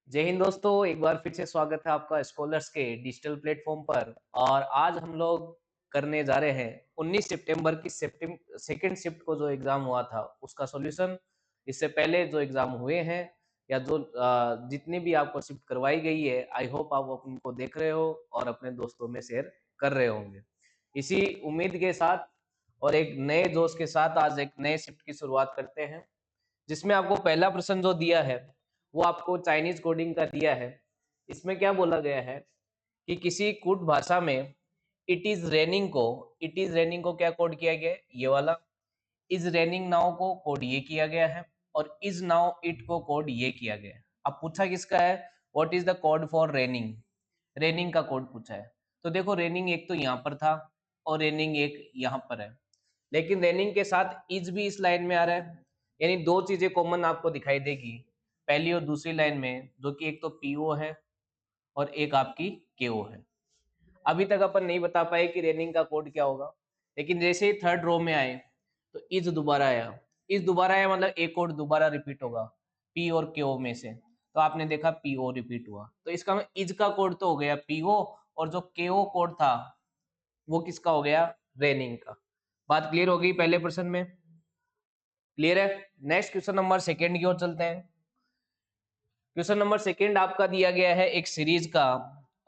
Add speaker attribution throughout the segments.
Speaker 1: जय हिंद दोस्तों, एक बार फिर से स्वागत है आपका स्कॉलर्स के डिजिटल प्लेटफॉर्म पर। और आज हम लोग करने जा रहे हैं 19 सितंबर की सेकंड शिफ्ट को जो एग्जाम हुआ था उसका सॉल्यूशन। इससे पहले जो एग्जाम हुए हैं या जो जितनी भी आपको शिफ्ट करवाई गई है, आई होप आप उनको देख रहे हो और अपने दोस्तों में शेयर कर रहे होंगे। इसी उम्मीद के साथ और एक नए जोश के साथ आज एक नए शिफ्ट की शुरुआत करते हैं, जिसमें आपको पहला प्रश्न जो दिया है वो आपको चाइनीज कोडिंग का दिया है। इसमें क्या बोला गया है कि किसी कुड भाषा में इट इज रेनिंग को क्या कोड किया गया है, ये वाला। इज रेनिंग नाउ को कोड ये किया गया है और इज नाउ इट को कोड ये किया गया है। अब पूछा किसका है, what is the code for raining. Raining का कोड पूछा है। तो देखो, रेनिंग एक तो यहाँ पर था और रेनिंग एक यहाँ पर है, लेकिन रेनिंग के साथ इज भी इस लाइन में आ रहा है, यानी दो चीजें कॉमन आपको दिखाई देगी पहली और दूसरी लाइन में, जो कि एक तो पीओ है और एक आपकी केओ है। अभी तक अपन नहीं बता पाए कि रेनिंग का कोड क्या होगा, लेकिन जैसे ही थर्ड रो में आए तो इज दोबारा आया। इज दोबारा आया मतलब एक कोड दोबारा रिपीट होगा पी और केओ में से। तो आपने देखा पीओ रिपीट हुआ, तो इसका मतलब इज का कोड तो हो गया पीओ, और जो केओ कोड था वो किसका हो गया, रेनिंग का। बात क्लियर हो गई पहले प्रश्न में? क्लियर है। नेक्स्ट क्वेश्चन नंबर सेकेंड की ओर चलते हैं। क्वेश्चन नंबर सेकेंड आपका दिया गया है एक सीरीज का,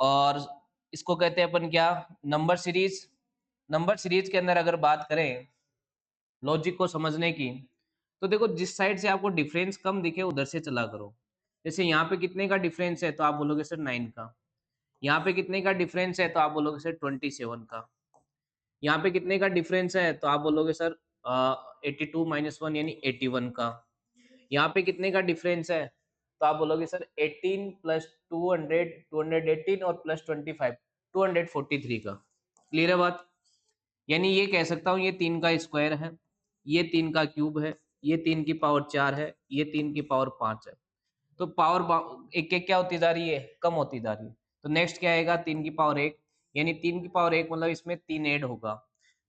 Speaker 1: और इसको कहते हैं अपन क्या, नंबर सीरीज। नंबर सीरीज के अंदर अगर बात करें लॉजिक को समझने की, तो देखो जिस साइड से आपको डिफरेंस कम दिखे उधर से चला करो। जैसे यहाँ पे कितने का डिफरेंस है तो आप बोलोगे सर 9 का। यहाँ पे कितने का डिफरेंस है तो आप बोलोगे सर 27 का। यहाँ पे कितने का डिफरेंस है तो आप बोलोगे सर 82 - 1 यानी 81 का। यहाँ पे कितने का डिफरेंस है तो आप बोलोगे सर 18 प्लस 200 218 और प्लस 25 243 का। क्लियर है बात? यानी ये कह सकता हूँ ये 3 का स्क्वायर है, ये 3 का क्यूब है, ये 3 की पावर 4 है, ये 3 की पावर 5 है। तो पावर एक एक क्या होती जा रही है, कम होती जा रही है। तो नेक्स्ट क्या आएगा, 3 की पावर 1, यानी 3 की पावर 1 मतलब इसमें 3 ऐड होगा,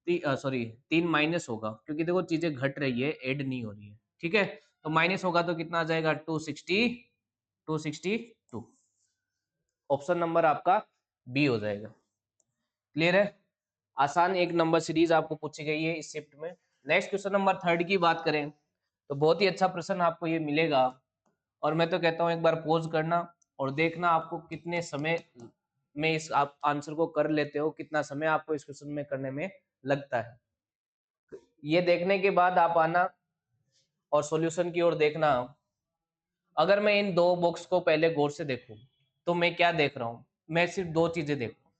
Speaker 1: सॉरी 3 माइनस होगा, क्योंकि देखो चीजें घट रही है ऐड नहीं हो रही है। ठीक है, तो माइनस होगा तो कितना आ जाएगा, 262। ऑप्शन नंबर आपका बी हो जाएगा। क्लियर है। आसान एक नंबर सीरीज आपको पूछी गई है इस शिफ्ट में। नेक्स्ट क्वेश्चन नंबर थर्ड की बात करें तो बहुत ही अच्छा प्रश्न आपको ये मिलेगा, और मैं तो कहता हूँ एक बार पॉज करना और देखना आपको कितने समय में इस आप आंसर को कर लेते हो, कितना समय आपको इस क्वेश्चन में करने में लगता है। ये देखने के बाद आप आना और सॉल्यूशन की ओर देखना। अगर मैं इन दो बॉक्स को पहले गौर से देखूं तो मैं क्या देख रहा हूँ, मैं सिर्फ दो चीजें देख रहा हूँ,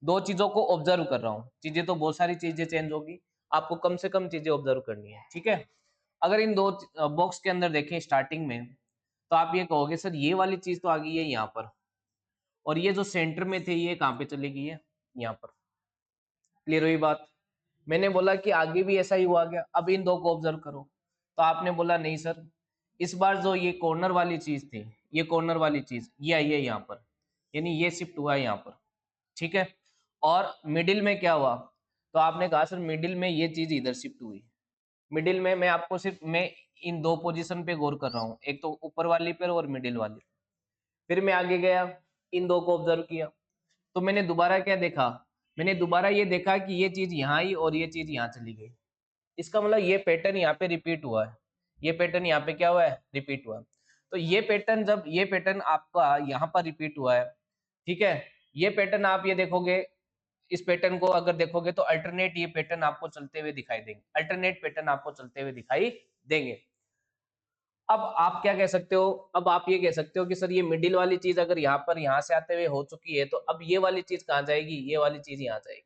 Speaker 1: दो चीजों को ऑब्जर्व कर रहा हूँ। चीजें तो बहुत सारी चीजें चेंज होगी, आपको कम से कम चीजें ऑब्जर्व करनी है। ठीक है, अगर इन दो बॉक्स के अंदर देखें स्टार्टिंग में, तो आप ये कहोगे सर ये वाली चीज तो आ गई है यहाँ पर, और ये जो सेंटर में थे ये कहाँ पे चली गई है, यहाँ पर। क्लियर हुई बात? मैंने बोला कि आगे भी ऐसा ही हुआ गया, अब इन दो को ऑब्जर्व करो। तो आपने बोला नहीं सर, इस बार जो ये कॉर्नर वाली चीज थी, ये कॉर्नर वाली चीज ये आई है यहाँ पर, यानी ये शिफ्ट हुआ है यहाँ पर। ठीक है, और मिडिल में क्या हुआ, तो आपने कहा सर मिडिल में ये चीज इधर शिफ्ट हुई। मिडिल में मैं आपको सिर्फ मैं इन दो पोजीशन पे गौर कर रहा हूँ, एक तो ऊपर वाली पे और मिडिल वाली। फिर मैं आगे गया, इन दो को ऑब्जर्व किया, तो मैंने दोबारा क्या देखा, मैंने दोबारा ये देखा कि ये चीज यहाँ आई और ये चीज यहाँ चली गई। इसका मतलब ये पैटर्न यहाँ पे रिपीट हुआ है, ये पैटर्न यहाँ पे क्या हुआ है, रिपीट हुआ है। तो ये पैटर्न, जब ये पैटर्न आपका यहाँ पर रिपीट हुआ है, ठीक है, ये पैटर्न आप ये देखोगे, इस पैटर्न को अगर देखोगे तो अल्टरनेट ये पैटर्न आपको चलते हुए दिखाई देंगे, अल्टरनेट पैटर्न आपको चलते हुए दिखाई देंगे। अब आप क्या कह सकते हो, अब आप ये कह सकते हो कि सर ये मिडिल वाली चीज अगर यहाँ पर यहाँ से आते हुए हो चुकी है, तो अब ये वाली चीज कहाँ जाएगी, ये वाली चीज यहाँ जाएगी,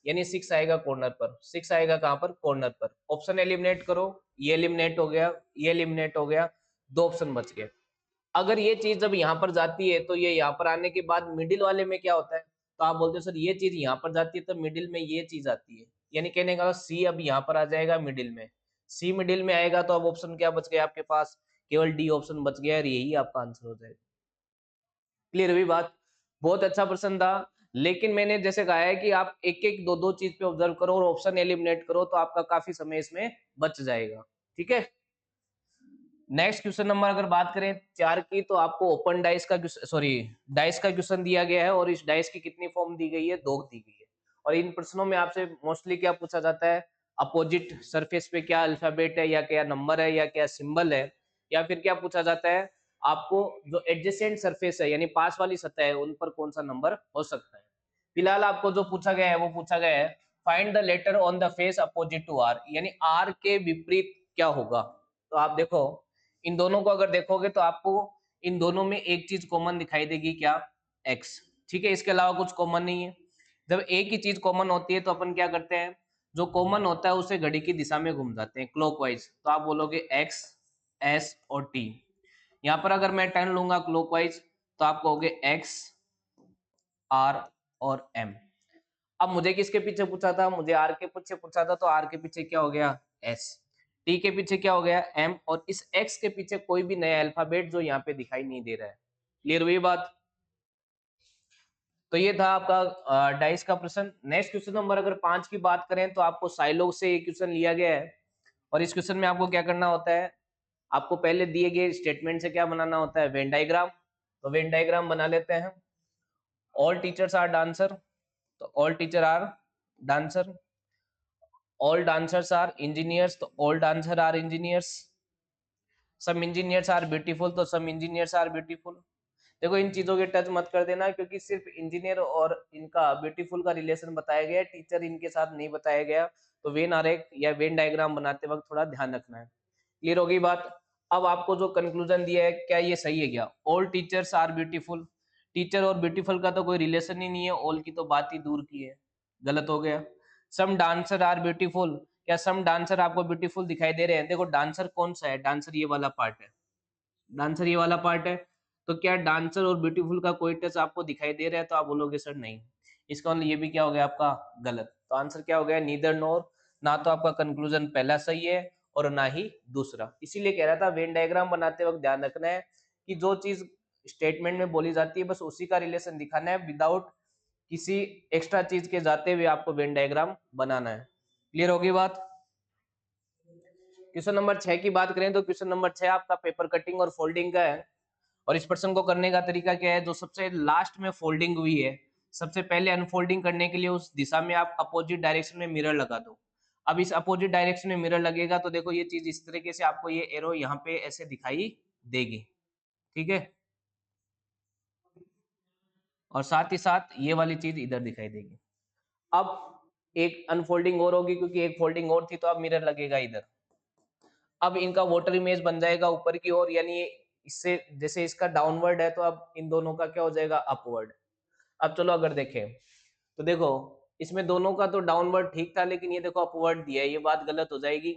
Speaker 1: यानी 6 आएगा कॉर्नर पर। 6 आएगा कहाँ पर, कॉर्नर पर। ऑप्शन एलिमिनेट करो, ये एलिमिनेट हो गया, ये एलिमिनेट हो गया, दो ऑप्शन बच गए। अगर ये चीज जब यहाँ पर जाती है तो ये यहाँ पर आने के बाद मिडिल वाले में क्या होता है, तो आप बोलते हो सर ये चीज यहाँ पर जाती है तो मिडिल में ये चीज आती है, यानी कहने का सी अब यहाँ पर आ जाएगा मिडिल में। सी मिडिल में आएगा तो अब ऑप्शन क्या बच गया आपके पास, केवल डी ऑप्शन बच गया, और यही आपका आंसर हो जाएगा। क्लियर हुई बात? बहुत अच्छा प्रश्न था, लेकिन मैंने जैसे कहा है कि आप एक एक दो दो चीज पे ऑब्जर्व करो और ऑप्शन एलिमिनेट करो, तो आपका काफी समय इसमें बच जाएगा। ठीक है, नेक्स्ट क्वेश्चन नंबर अगर बात करें 4 की, तो आपको ओपन डाइस का सॉरी डाइस का क्वेश्चन दिया गया है और इस डाइस की कितनी फॉर्म दी गई है, 2 दी गई है। और इन प्रश्नों में आपसे मोस्टली क्या पूछा जाता है, अपोजिट सरफेस पे क्या अल्फाबेट है या क्या नंबर है या क्या सिंबल है, या फिर क्या पूछा जाता है आपको जो एडजेसेंट सरफेस है यानी पास वाली सतह है उन पर कौन सा नंबर हो सकता है। फिलहाल आपको जो पूछा गया है वो पूछा गया है find the letter on the face opposite to R, यानी आर के विपरीत क्या होगा। तो आप देखो इन दोनों को अगर देखोगे तो आपको इन दोनों में एक चीज कॉमन दिखाई देगी, क्या, एक्स। ठीक है, इसके अलावा कुछ कॉमन नहीं है। जब एक ही चीज कॉमन होती है तो अपन क्या करते हैं, जो कॉमन होता है उसे घड़ी की दिशा में घुम जाते हैं क्लॉकवाइज। तो आप बोलोगे एक्स, एस और टी। यहाँ पर अगर मैं टर्न लूंगा क्लॉकवाइज तो आप कहोगे एक्स, आर और एम। अब मुझे किसके पीछे पूछा था, मुझे आर के पीछे पूछा था, तो आर के पीछे क्या हो गया, एस। टी के पीछे क्या हो गया, एम। और इस एक्स के पीछे कोई भी नया अल्फाबेट जो यहाँ पे दिखाई नहीं दे रहा है। क्लियर हुई बात। तो ये था आपका डाइस का प्रश्न। नेक्स्ट क्वेश्चन नंबर अगर 5 की बात करें तो आपको साइलोग से एक क्वेश्चन लिया गया है। और इस क्वेश्चन में आपको क्या करना होता है, आपको पहले दिए गए स्टेटमेंट से क्या बनाना होता है, वेन डायग्राम। तो वेन डायग्राम बना लेते हैं। ऑल टीचर्स आर डांसर, तो all teacher are dancer. All dancers are engineers, तो all dancer are engineers. Some engineers are beautiful, तो सम इंजीनियर्स आर ब्यूटीफुल। देखो इन चीजों के टच मत कर देना, क्योंकि सिर्फ इंजीनियर और इनका ब्यूटीफुल का रिलेशन बताया गया है, टीचर इनके साथ नहीं बताया गया। तो वेन आरेख या वेन डायग्राम बनाते वक्त थोड़ा ध्यान रखना है। क्लियर होगी बात। अब आपको जो कंक्लूजन दिया है क्या ये सही है क्या, all teachers are beautiful. Teacher और ब्यूटीफुल का तो कोई रिलेशन ही नहीं है, ऑल की तो बात ही दूर की है, गलत हो गया। सम डांसर आर ब्यूटीफुल, क्या सम डांसर आपको ब्यूटीफुल दिखाई दे रहे हैं। देखो डांसर कौन सा है, डांसर ये वाला पार्ट है, डांसर ये वाला पार्ट है। तो क्या डांसर और ब्यूटीफुल का कोई टच आपको दिखाई दे रहा है, तो आप बोलोगे सर नहीं। इसका मतलब ये भी क्या हो गया आपका गलत। तो आंसर क्या हो गया, नीदर नोर। ना तो आपका कंक्लूजन पहला सही है और ना ही दूसरा। इसीलिए कह रहा था वेन डायग्राम बनाते वक्त ध्यान रखना है कि जो चीज स्टेटमेंट में बोली जाती है बस उसी का रिलेशन दिखाना है, विदाउट किसी एक्स्ट्रा चीज के जाते हुए आपको वेन डायग्राम बनाना है। क्लियर होगी बात। क्वेश्चन नंबर 6 की बात करें तो क्वेश्चन नंबर 6 आपका पेपर कटिंग और फोल्डिंग का है। और इस प्रश्न को करने का तरीका क्या है, जो सबसे लास्ट में फोल्डिंग हुई है सबसे पहले अनफोल्डिंग करने के लिए उस दिशा में आप अपोजिट डायरेक्शन में मिरर लगा दो। अब इस अपोजिट डायरेक्शन में मिरर लगेगा तो देखो ये चीज इस तरीके से आपको ये एरो यहाँ पे ऐसे दिखाई देगी। ठीक है, और साथ ही साथ ये वाली चीज इधर दिखाई देगी। अब एक अनफोल्डिंग और होगी, क्योंकि एक फोल्डिंग और थी, तो अब मिरर लगेगा इधर। अब इनका वाटर इमेज बन जाएगा ऊपर की ओर, यानी इससे जैसे इसका डाउनवर्ड है तो अब इन दोनों का क्या हो जाएगा, अपवर्ड। अब चलो अगर देखें तो देखो इसमें दोनों का तो डाउनवर्ड ठीक था, लेकिन ये देखो अपवर्ड दिया है, ये बात गलत हो जाएगी।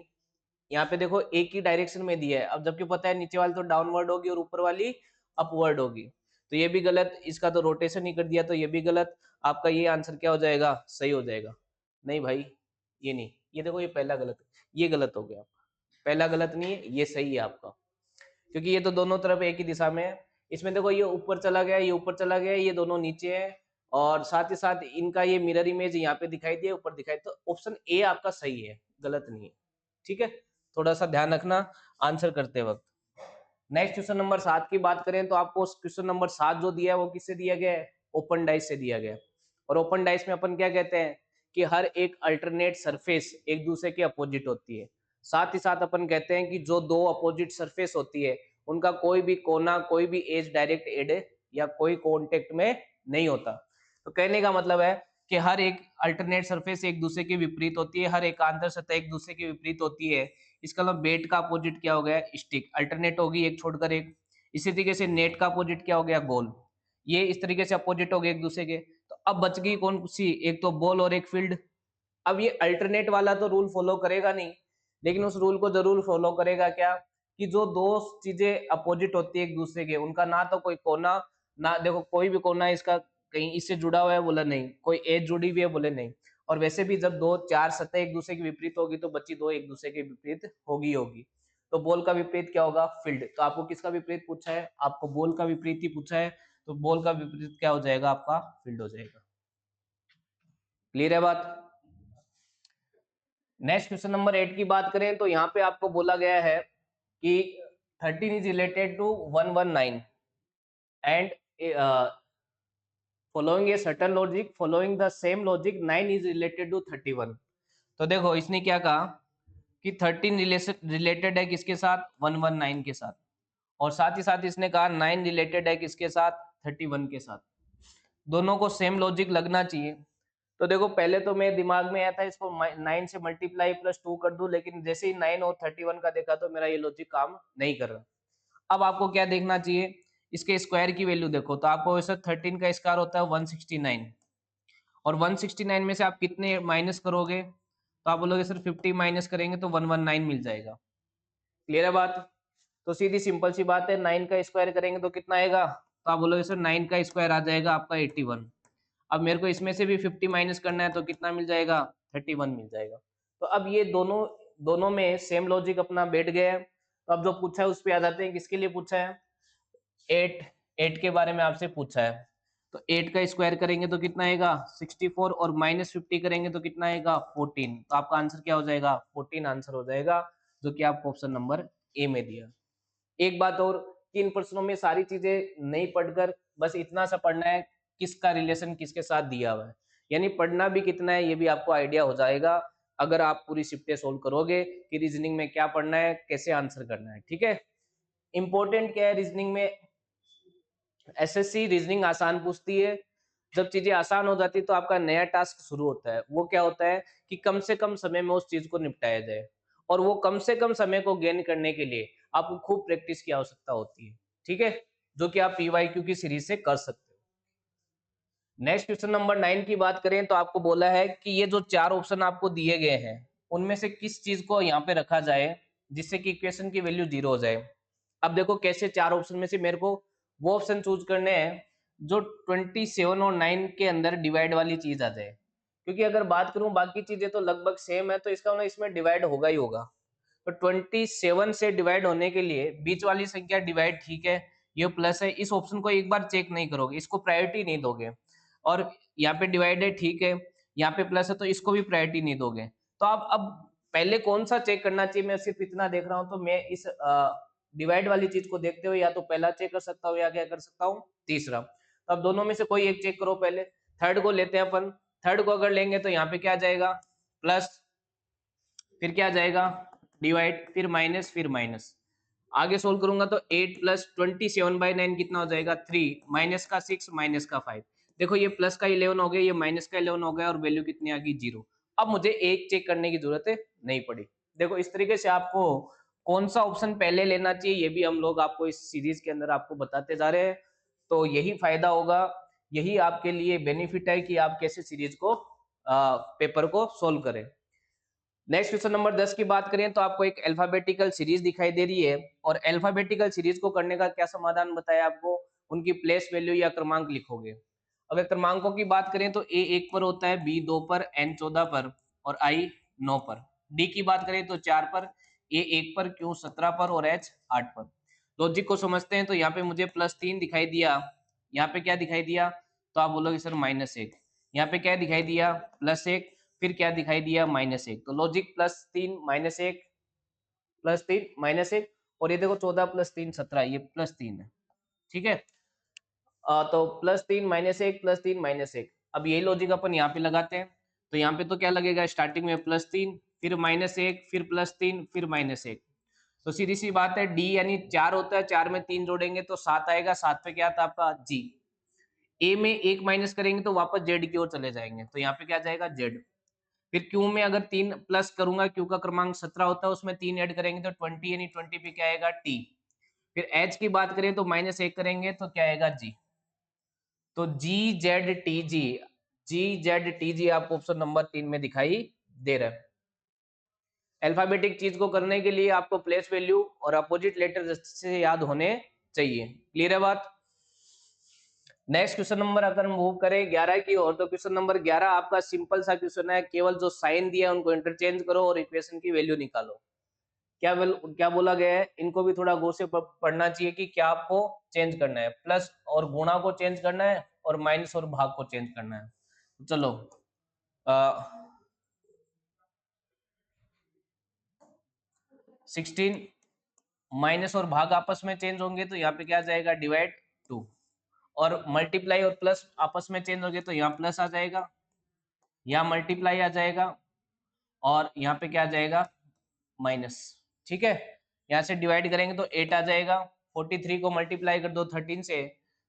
Speaker 1: यहाँ पे देखो एक ही डायरेक्शन में दिया है, अब जबकि पता है नीचे वाली तो डाउनवर्ड होगी और ऊपर वाली अपवर्ड होगी, तो ये भी गलत। इसका तो रोटेशन ही कर दिया, तो ये भी गलत। आपका ये आंसर क्या हो जाएगा, सही हो जाएगा। नहीं भाई ये नहीं, ये देखो ये पहला गलत, ये गलत हो गया। पहला गलत नहीं है, ये सही है आपका, क्योंकि ये तो दोनों तरफ एक ही दिशा में है। इसमें देखो ये ऊपर चला गया, ये ऊपर चला गया, ये दोनों नीचे है, और साथ ही साथ इनका ये मिरर इमेज यहाँ पे दिखाई दिया, ऊपर दिखाई, तो ऑप्शन ए आपका सही है, गलत नहीं है। ठीक है, थोड़ा सा ध्यान रखना आंसर करते वक्त। नेक्स्ट क्वेश्चन नंबर 7 की बात करें तो आपको क्वेश्चन नंबर 7 जो दिया है वो किससे दिया गया है, ओपन डाइस से दिया गया है। और ओपन डाइस में अपन क्या कहते हैं कि हर एक अल्टरनेट सरफेस एक दूसरे के अपोजिट होती है। साथ ही साथ अपन कहते हैं कि जो दो अपोजिट सरफेस होती है उनका कोई भी कोना, कोई भी एज डायरेक्ट एड या कोई कॉन्टेक्ट में नहीं होता। तो कहने का मतलब है कि हर एक अल्टरनेट सरफेस एक दूसरे के विपरीत होती है, हर एकांतर सतह एक दूसरे के विपरीत होती है। इसका मतलब बेट का अपोजिट क्या हो गया, स्टिक। अल्टरनेट होगी एक छोड़कर एक। इसी तरीके से नेट का अपोजिट क्या हो गया, गोल। ये इस तरीके से अपोजिट हो गए एक दूसरे के। तो अब बच गई कौन सी, एक तो बॉल और एक फील्ड। अब ये अल्टरनेट वाला तो रूल फॉलो करेगा नहीं, लेकिन उस रूल को जरूर फॉलो करेगा, क्या, कि जो दो चीजें अपोजिट होती है एक दूसरे के, उनका ना तो कोई कोना, ना देखो कोई भी कोना इसका कहीं इससे जुड़ा हुआ है बोला नहीं, कोई एज जुड़ी हुई है बोले नहीं। और वैसे भी जब दो चार सतह एक दूसरे के विपरीत होगी तो बच्ची दो एक दूसरे के विपरीत होगी। तो बॉल का विपरीत क्या होगा, फील्ड। तो आपको किसका विपरीत पूछा है, आपको बॉल का विपरीत ही पूछा है, तो बॉल का विपरीत क्या हो जाएगा, आपका फील्ड हो जाएगा। क्लियर है बात। नेक्स्ट क्वेश्चन नंबर 8 की बात करें तो यहाँ पे आपको बोला गया है कि 13 is related to 119 and following a certain logic, following the same logic 9 is related to 31। तो देखो इसने क्या कहा कि 13 रिलेटेड है किसके साथ, 119 के साथ, और साथ ही साथ इसने कहा 9 रिलेटेड है किसके साथ, 31 के साथ। दोनों को सेम लॉजिक लगना चाहिए। तो देखो पहले तो मेरे दिमाग में आया था इसको 9 से मल्टीप्लाई प्लस 2 कर दूं, लेकिन जैसे ही 9 और 31 का देखा तो मेरा ये लॉजिक काम नहीं कर रहा। अब आपको क्या देखना चाहिए, इसके स्क्वायर की वैल्यू देखो, तो आपको वैसे 13 का स्क्वायर होता है 169, और 169 में से आप कितने माइनस करोगे, तो आप बोलोगे सर 50 माइनस करेंगे तो 119 मिल जाएगा। क्लियर है बात? तो सीधी सिंपल सी बात है, 9 का स्क्वायर करेंगे तो कितना आएगा, तो आप बोलोगे सर 9 का स्क्वायर आ जाएगा आपका 81। अब मेरे को इसमें से भी 50 माइनस करना है तो कितना मिल जाएगा, 31 मिल जाएगा। तो अब ये दोनों दोनों में सेम लॉजिक अपना बैठ गया है। तो अब जो पूछा है उस पे आ जाते हैं, किसके लिए पूछा है, 8 के बारे में आपसे पूछा है। तो 8 का स्क्वायर करेंगे तो कितना आएगा 64, और माइनस 50 करेंगे तो कितना आएगा 14। तो आपका आंसर क्या हो जाएगा, 14 आंसर हो जाएगा, जो कि आपको ऑप्शन नंबर ए में दिया। एक बात और, कि इन प्रश्नों में सारी चीजें नहीं पढ़कर बस इतना सा पढ़ना है किसका रिलेशन किसके साथ दिया हुआ है, यानी पढ़ना भी कितना है ये भी आपको आइडिया हो जाएगा अगर आप पूरी शिफ्टें सोल्व करोगे कि रीजनिंग में क्या पढ़ना है, कैसे आंसर करना है। ठीक है, इंपॉर्टेंट क्या है रीजनिंग में, एसएससी रीजनिंग आसान पूछती है। जब चीजें आसान हो जाती तो आपका नया टास्क शुरू होता है, वो क्या होता है कि कम से कम समय में उस चीज को निपटाया जाए, और वो कम से कम समय को गेन करने के लिए आपको खूब प्रैक्टिस की आवश्यकता होती है। ठीक है, जो कि आप पीवाईक्यू की सीरीज से कर सकते हो। नेक्स्ट क्वेश्चन नंबर 9 की बात करें तो आपको बोला है कि ये जो चार ऑप्शन आपको दिए गए हैं उनमें से किस चीज को यहाँ पे रखा जाए जिससे कि इक्वेशन की वैल्यू 0 हो जाए। अब देखो कैसे, चार ऑप्शन में से मेरे को वो ऑप्शन चूज करने हैं जो 27 और 9 के अंदर डिवाइड वाली चीज आ जाए, क्योंकि अगर बात करूं बाकी चीजें तो लगभग सेम है, तो इसका मतलब इसमें डिवाइड होगा ही होगा। तो 27 से डिवाइड होने के लिए बीच वाली संख्या डिवाइड, ठीक है, ये प्लस है, इस ऑप्शन को एक बार चेक नहीं करोगे, इसको प्रायोरिटी नहीं दोगे। और यहाँ पे डिवाइड है, ठीक है, यहाँ पे प्लस है तो इसको भी प्रायोरिटी नहीं दोगे। तो आप अब पहले कौन सा चेक करना चाहिए, मैं सिर्फ इतना देख रहा हूँ, तो मैं इस डिवाइड वाली चीज को देखते हुए या तो पहला चेक कर सकता हूँ या क्या कर सकता हूँ, तीसरा। तो अब दोनों में से कोई एक चेक करो, पहले थर्ड को लेते हैं अपन। थर्ड को अगर लेंगे तो यहाँ पे क्या जाएगा, प्लस, फिर क्या जाएगा डिवाइड, फिर माइनस, फिर माइनस। आगे सोल्व करूंगा तो 8 प्लस 27/9 कितना हो जाएगा 3, माइनस का 6, माइनस का 5। देखो ये प्लस का 11 हो गया, ये माइनस का 11 हो गया, और वैल्यू कितनी आ गई 0। अब मुझे एक चेक करने की जरूरत नहीं पड़ी। देखो इस तरीके से आपको कौन सा ऑप्शन पहले लेना चाहिए ये भी हम लोग आपको इस सीरीज के अंदर आपको बताते जा रहे हैं। तो यही फायदा होगा, यही आपके लिए बेनिफिट है कि आप कैसे सीरीज को पेपर को सोल्व करें। नेक्स्ट क्वेश्चन नंबर 10 की बात करें तो आपको एक अल्फाबेटिकल सीरीज दिखाई दे रही है, और अल्फाबेटिकल सीरीज को करने का क्या समाधान बताया आपको, उनकी प्लेस वैल्यू या क्रमांक लिखोगे। अगर क्रमांकों की बात करें तो ए 1 पर होता है, बी 2 पर, एन 14 पर, और आई 9 पर। डी की बात करें तो 4 पर, ए 1 पर, क्यू 17 पर, और एच 8 पर। लॉजिक को समझते हैं, तो यहाँ पे मुझे +3 दिखाई दिया, यहाँ पे क्या दिखाई दिया, तो आप बोलोगे सर -1। यहाँ पे क्या दिखाई दिया, +1, फिर क्या दिखाई दिया, -1। तो लॉजिक +3 -1 +3 -1, और ये देखो 14 + 3 17, ये +3 है। ठीक है, तो +3 -1 +3 -1। अब यही लॉजिक अपन यहाँ पे लगाते हैं, तो यहाँ पे तो क्या लगेगा, स्टार्टिंग में +3, फिर -1, फिर +3, फिर -1। तो सीधी सी बात है, डी यानी 4 होता है, 4 में 3 जोड़ेंगे तो 7 आएगा, 7 पे क्या था आपका जी। ए में 1 माइनस करेंगे तो वापस जेड की ओर चले जाएंगे, तो यहाँ पे क्या जाएगा जेड। फिर क्यू में अगर 3 प्लस करूंगा, क्यू का क्रमांक 17 होता है, उसमें 3 ऐड करेंगे तो 20, यानी 20 पे क्या आएगा टी। फिर एच की बात करें तो -1 करेंगे तो क्या आएगा जी। तो जी जेड टी जी, जी जेड टी जी आपको ऑप्शन नंबर 3 में दिखाई दे रहा है। अल्फाबेटिक चीज को करने के लिए आपको प्लेस वैल्यू और अपोजिट लेटर से याद होने चाहिए। क्लियर है बात? नेक्स्ट क्वेश्चन नंबर अगर हम मूव करें 11 की ओर, तो क्वेश्चन नंबर 11 आपका सिंपल सा क्वेश्चन है, केवल जो साइन दिया है उनको इंटरचेंज करो और इक्वेशन की वैल्यू निकालो। क्या बोला गया है, इनको भी थोड़ा गौर से पढ़ना चाहिए कि क्या आपको चेंज करना है, प्लस और गुणा को चेंज करना है और माइनस और भाग को चेंज करना है। चलो 16 माइनस और भाग आपस में चेंज होंगे तो यहाँ पे क्या आ जाएगा डिवाइड 2, और मल्टीप्लाई और प्लस आपस में चेंज होंगे तो यहाँ प्लस आ जाएगा, यहाँ मल्टीप्लाई आ जाएगा, और यहाँ पे क्या आ जाएगा माइनस। ठीक है, यहाँ से डिवाइड करेंगे तो 8 आ जाएगा, 43 को मल्टीप्लाई कर दो 13 से,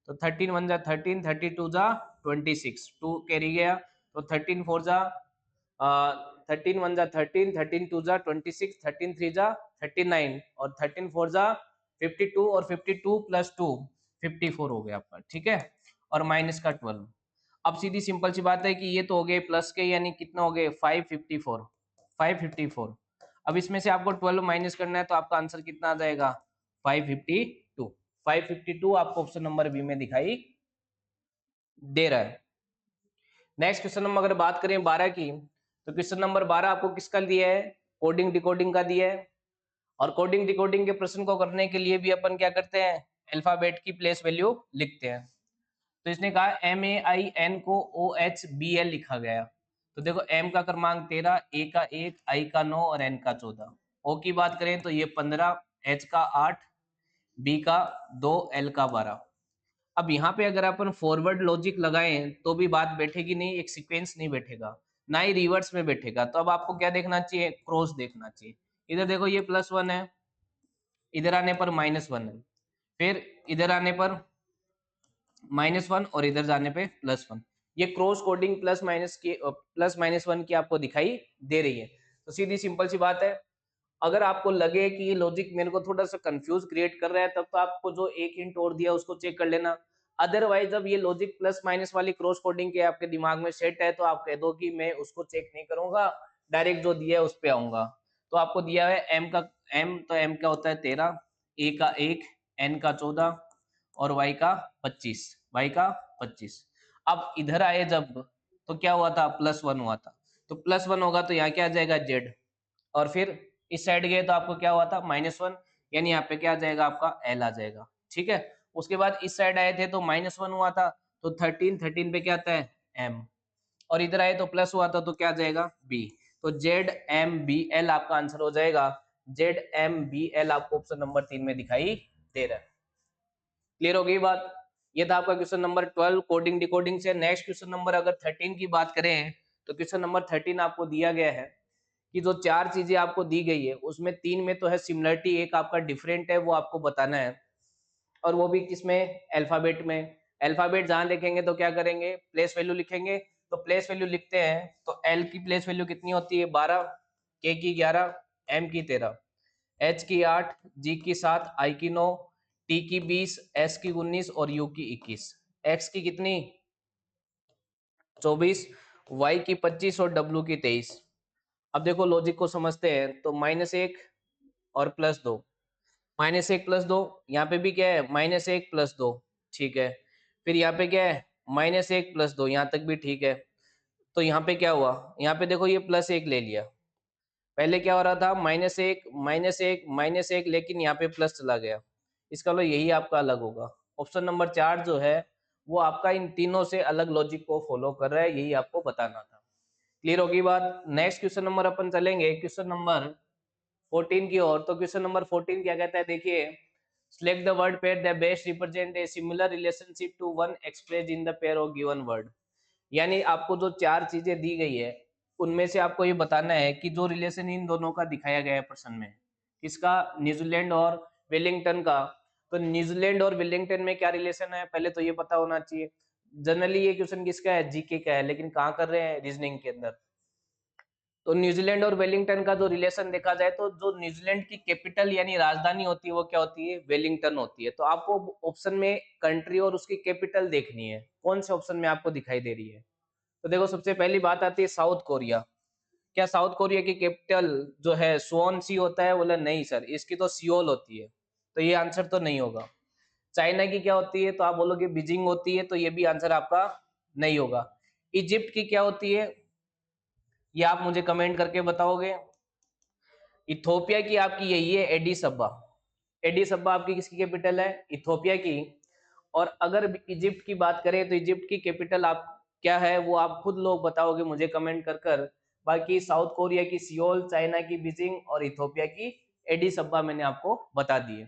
Speaker 1: तो 13 1 जा 13, 32 जा 26, 2 कैरी गया, तो 13 4 जा 13 1 जा 13, 13 2 जा 26, 13 3 जा 39, और 13 4 जा 52, और 52 प्लस 2 54 हो गया आपका। ठीक है, और माइनस का 12। अब सीधी सिंपल सी बात है कि ये तो हो गए प्लस के, यानी कितना हो गए 554, 554। अब इसमें से आपको 12 माइनस करना है तो आपका आंसर कितना आ जाएगा 552। 552 आपको ऑप्शन नंबर बी में दिखाई दे रहा है। नेक्स्ट क्वेश्चन नंबर अगर बात करें 12 की, तो क्वेश्चन नंबर 12 आपको किसका दिया है, कोडिंग डिकोडिंग का दिया है। और कोडिंग डिकोडिंग के प्रश्न को करने के लिए भी अपन क्या करते हैं, अल्फाबेट की प्लेस वैल्यू लिखते हैं। तो इसने कहा MAIN को OHBL लिखा गया। तो देखो M का क्रमांक 13, A का 1, I का 9 और N का 14। O की बात करें तो ये 15, H का 8, B का 2, L का 12। अब यहाँ पे अगर अपन फॉरवर्ड लॉजिक लगाएं तो भी बात बैठेगी नहीं, एक सीक्वेंस नहीं बैठेगा, ना ही रिवर्स में बैठेगा। तो अब आपको क्या देखना चाहिए, क्रॉस देखना चाहिए। इधर देखो ये +1 है, इधर आने पर -1 है, फिर इधर आने पर -1 और इधर जाने पे +1। ये क्रॉस कोडिंग +-1 की आपको दिखाई दे रही है। तो सीधी सिंपल सी बात है, अगर आपको लगे कि ये लॉजिक मेरे को थोड़ा सा कंफ्यूज क्रिएट कर रहा है, तब तो आपको जो एक हिंट और दिया उसको चेक कर लेना। अदरवाइज जब ये लॉजिक प्लस माइनस वाली क्रॉस कोडिंग के आपके दिमाग में सेट है तो आप कह दो कि मैं उसको चेक नहीं करूंगा, डायरेक्ट जो दिया है उस पे आऊंगा। तो आपको दिया है एम का होता है 13, ए का 1, एन का 14 और वाई का 25, वाई का 25। अब इधर आए जब तो क्या हुआ था, +1 हुआ था, तो +1 होगा तो यहाँ क्या आ जाएगा जेड, और फिर इस साइड गए तो आपको क्या हुआ था -1, यानी यहाँ पे क्या आ जाएगा आपका एल आ जाएगा। ठीक है, उसके बाद इस साइड आए थे तो -1 हुआ था, तो 13 पे क्या आता है एम, और इधर आए तो प्लस हुआ था तो क्या आ जाएगा बी। तो ZMBL आपका आंसर हो जाएगा। ZMBL आपको ऑप्शन नंबर 3 में दिखाई दे रहा है। क्लियर हो गई बात। ये था आपका क्वेश्चन नंबर 12 कोडिंग डिकोडिंग से। नेक्स्ट क्वेश्चन नंबर अगर 13 की बात करें तो क्वेश्चन नंबर 13 आपको दिया गया है कि जो 4 चीजें आपको दी गई है उसमें 3 में तो है सिमिलरिटी, एक आपका डिफरेंट है, वो आपको बताना है। और वो भी किसमें, अल्फाबेट में। अल्फाबेट जहां देखेंगे तो क्या करेंगे, प्लेस वैल्यू लिखेंगे। तो प्लेस वैल्यू लिखते हैं तो एल की प्लेस वैल्यू कितनी होती है 12, के की 11, एम की 13, एच की 8, जी की 7, आई की 9, टी की 20, एस की 19 और यू की 21, एक्स की कितनी 24, वाई की 25 और डब्ल्यू की 23। अब देखो लॉजिक को समझते हैं तो -1 और +2, -1 +2, यहाँ पे भी क्या है -1 +2, ठीक है। फिर यहाँ पे क्या है -1 +2, यहाँ तक भी ठीक है। तो यहाँ पे क्या हुआ, यहाँ पे देखो ये +1 ले लिया, पहले क्या हो रहा था -1 -1 -1, लेकिन यहाँ पे प्लस चला गया, इसका मतलब यही आपका अलग होगा। ऑप्शन नंबर 4 जो है वो आपका इन तीनों से अलग लॉजिक को फॉलो कर रहा है, यही आपको बताना था। क्लियर होगी बात। नेक्स्ट क्वेश्चन नंबर अपन चलेंगे क्वेश्चन नंबर 14 की ओर। तो क्वेश्चन नंबर 14 क्या कहता है, देखिए select the word pair that best represent a similar relationship to one expressed in the pair of given word. यानी आपको जो 4 चीजें दी गई है उनमें से आपको ये बताना है कि जो रिलेशन इन दोनों का दिखाया गया है प्रश्न में, किसका, न्यूजीलैंड और वेलिंगटन का। तो न्यूजीलैंड और वेलिंगटन में क्या रिलेशन है पहले तो ये पता होना चाहिए। जनरली ये क्वेश्चन किसका है, जीके का है, लेकिन कहाँ कर रहे हैं, रीजनिंग के अंदर। तो न्यूजीलैंड और वेलिंगटन का जो रिलेशन देखा जाए तो जो न्यूजीलैंड की कैपिटल यानी राजधानी होती है वो क्या होती है, वेलिंगटन होती है। तो आपको ऑप्शन में कंट्री और उसकी कैपिटल देखनी है, कौन से ऑप्शन में आपको दिखाई दे रही है। तो देखो सबसे पहली बात आती है साउथ कोरिया। क्या साउथ कोरिया की कैपिटल जो है सुवॉन सी होता है, बोला नहीं सर, इसकी तो सियोल होती है, तो ये आंसर तो नहीं होगा। चाइना की क्या होती है, तो आप बोलोगे बीजिंग होती है, तो ये भी आंसर आपका नहीं होगा। इजिप्ट की क्या होती है, ये आप मुझे कमेंट करके बताओगे। इथोपिया की आपकी यही है एडिस अब्बा। एडिस अब्बा आपकी किसकी कैपिटल है, इथोपिया की। और अगर इजिप्ट की बात करें तो इजिप्ट की कैपिटल आप क्या है वो आप खुद लोग बताओगे मुझे कमेंट कर कर। बाकी साउथ कोरिया की सियोल, चाइना की बीजिंग और इथोपिया की एडी सब्बा मैंने आपको बता दिए।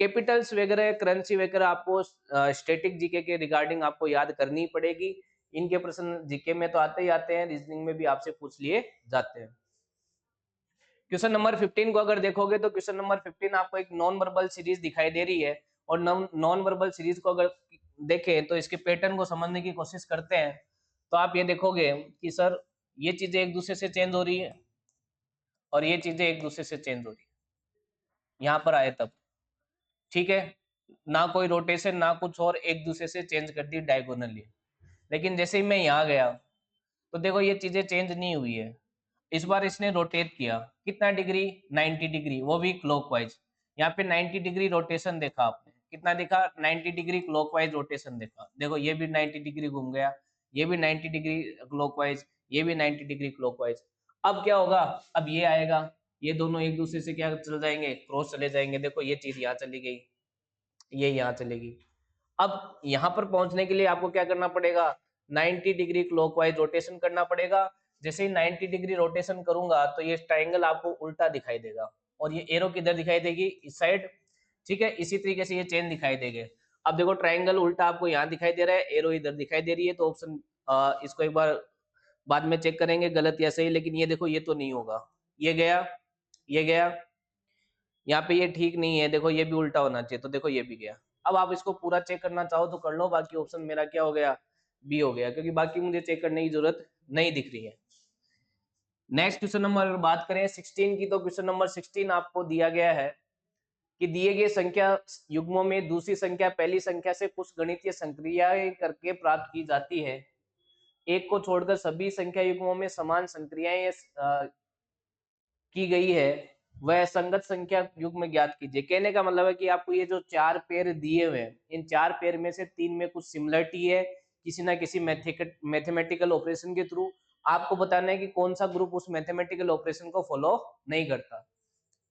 Speaker 1: कैपिटल्स वगैरह, करेंसी वगैरह आपको स्टैटिक जीके के रिगार्डिंग आपको याद करनी पड़ेगी। इनके प्रश्न जीके में तो आते ही आते हैं, रीजनिंग में भी आपसे पूछ लिए जाते हैं। क्वेश्चन नंबर 15 को अगर देखोगे तो क्वेश्चन नंबर 15 आपको एक नॉन वर्बल सीरीज दिखाई दे रही है, और नॉन वर्बल सीरीज को अगर देखें तो इसके पैटर्न को समझने की कोशिश करते हैं, तो आप ये देखोगे कि सर ये चीजें एक दूसरे से चेंज हो रही है और ये चीजें एक दूसरे से चेंज हो रही है, यहाँ पर आए तब, ठीक है, ना कोई रोटेशन ना कुछ और, एक दूसरे से चेंज कर दी डायगोनली। लेकिन जैसे ही मैं यहाँ गया तो देखो ये चीजें चेंज नहीं हुई है। इस बार इसने रोटेट किया, कितना डिग्री, 90 डिग्री, वो भी क्लॉकवाइज। यहाँ पे 90 डिग्री रोटेशन देखा आपने, कितना देखा, 90 डिग्री क्लॉकवाइज रोटेशन देखा। देखो ये भी 90 डिग्री घूम गया, ये भी 90 डिग्री क्लॉकवाइज, ये भी 90 डिग्री क्लॉकवाइज। अब क्या होगा, अब ये आएगा, ये दोनों एक दूसरे से क्या चल जाएंगे, क्रॉस चले जाएंगे। देखो ये चीज यहाँ चली गई, ये यहाँ चलेगी। अब यहाँ पर पहुंचने के लिए आपको क्या करना पड़ेगा, 90 डिग्री क्लॉकवाइज रोटेशन करना पड़ेगा। जैसे ही 90 डिग्री रोटेशन करूंगा तो ये ट्राइंगल आपको उल्टा दिखाई देगा, और ये एरो किधर दिखाई देगी, इस साइड, ठीक है। इसी तरीके से ये चेन दिखाई देंगे। अब देखो ट्राइंगल उल्टा आपको यहाँ दिखाई दे रहा है, एरो इधर दिखाई दे रही है, तो ऑप्शन इसको एक बार बाद में चेक करेंगे गलत या सही। लेकिन ये देखो ये तो नहीं होगा, ये गया, ये गया, यहाँ पे ये ठीक नहीं है, देखो ये भी उल्टा होना चाहिए, तो देखो ये भी गया। अब आप इसको पूरा चेक करना चाहो तो कर लो, बाकी ऑप्शन मेरा क्या हो गया, बी हो गया, क्योंकि बाकी मुझे चेक करने की जरूरत नहीं दिख रही है। नेक्स्ट क्वेश्चन नंबर अगर बात करें 16 की, तो क्वेश्चन नंबर 16 आपको दिया गया है कि दिए गए संख्या युग्मों में दूसरी संख्या पहली संख्या से कुछ गणितीय संक्रियाएं करके प्राप्त की जाती है। एक को छोड़कर सभी संख्या युग्मों में समान संक्रियाएं की गई है, वह संगत संख्या युग्म ज्ञात कीजिए। कहने का मतलब है कि आपको ये जो चार पेयर दिए हुए हैं, इन चार पेयर में से तीन में कुछ सिमिलरिटी है किसी ना किसी मैथमेटिकल ऑपरेशन के थ्रू। आपको बताना है कि कौन सा ग्रुप उस मैथमेटिकल ऑपरेशन को फॉलो नहीं करता।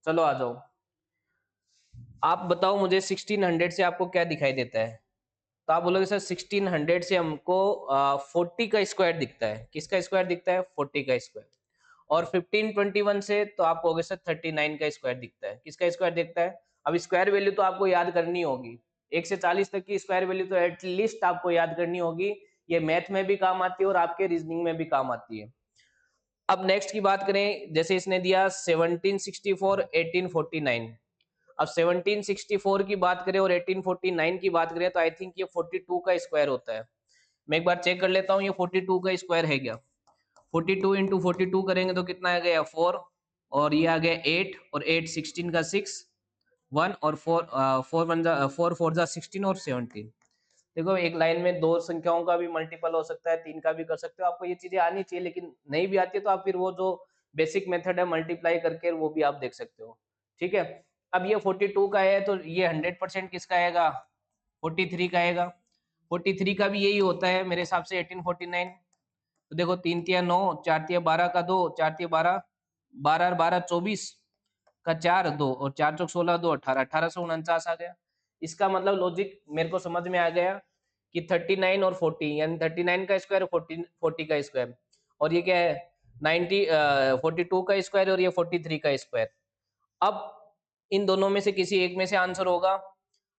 Speaker 1: चलो आ जाओ, आप बताओ मुझे 1600 से आपको क्या दिखाई देता है। तो आप बोलोगे सर 1600 से हमको 40 का स्क्वायर दिखता है। किसका स्क्वायर दिखता है, 40 का स्क्वायर। और 1521 से तो आप कहोगे सर 39 का स्क्वायर दिखता है। किसका स्क्वायर दिखता है। अब स्क्वायर वैल्यू तो आपको याद करनी होगी, 1 से 40 तक की स्क्वायर वैल्यू तो एटलीस्ट आपको याद करनी होगी। ये मैथ में भी काम आती है और आपके रीजनिंग में भी काम आती है। अब नेक्स्ट की बात करें, जैसे इसने दिया 1764 1849। अब 1764 की बात करें और 1849 की बात करें तो आई थिंक ये 42 का स्क्वायर होता है। मैं एक बार चेक कर लेता हूँ ये 42 का स्क्वायर है क्या। 42 इंटू 42 करेंगे तो कितना आ गया 4, और ये आ गया 8, और 8 16 का 6 1, और 4 4 जा 16 और 17। देखो एक लाइन में दो संख्याओं का भी मल्टीपल हो सकता है, तीन का भी कर सकते हो। आपको ये चीजें आनी चाहिए, लेकिन नहीं भी आती है तो आप फिर वो जो बेसिक मेथड है मल्टीप्लाई करके वो भी आप देख सकते हो, ठीक है। अब ये 42 का है तो ये 100% किसका आएगा, 43 का आएगा। 43 का भी यही होता है मेरे हिसाब से 1849। तो देखो 3 तिया 9, 4 तिया 12 का 2, 4 तिया 12, 12 और 12 24 का 4 2, और 4 चौक 16 2 18, 1849 आ गया। इसका मतलब लॉजिक मेरे को समझ में आ गया कि 39 और 40 यानी 39 का स्क्वायर 40 का स्क्वायर, और ये क्या है 90 42 का स्क्वायर और ये 43 का स्क्वायर। अब इन दोनों में से किसी एक में से आंसर होगा।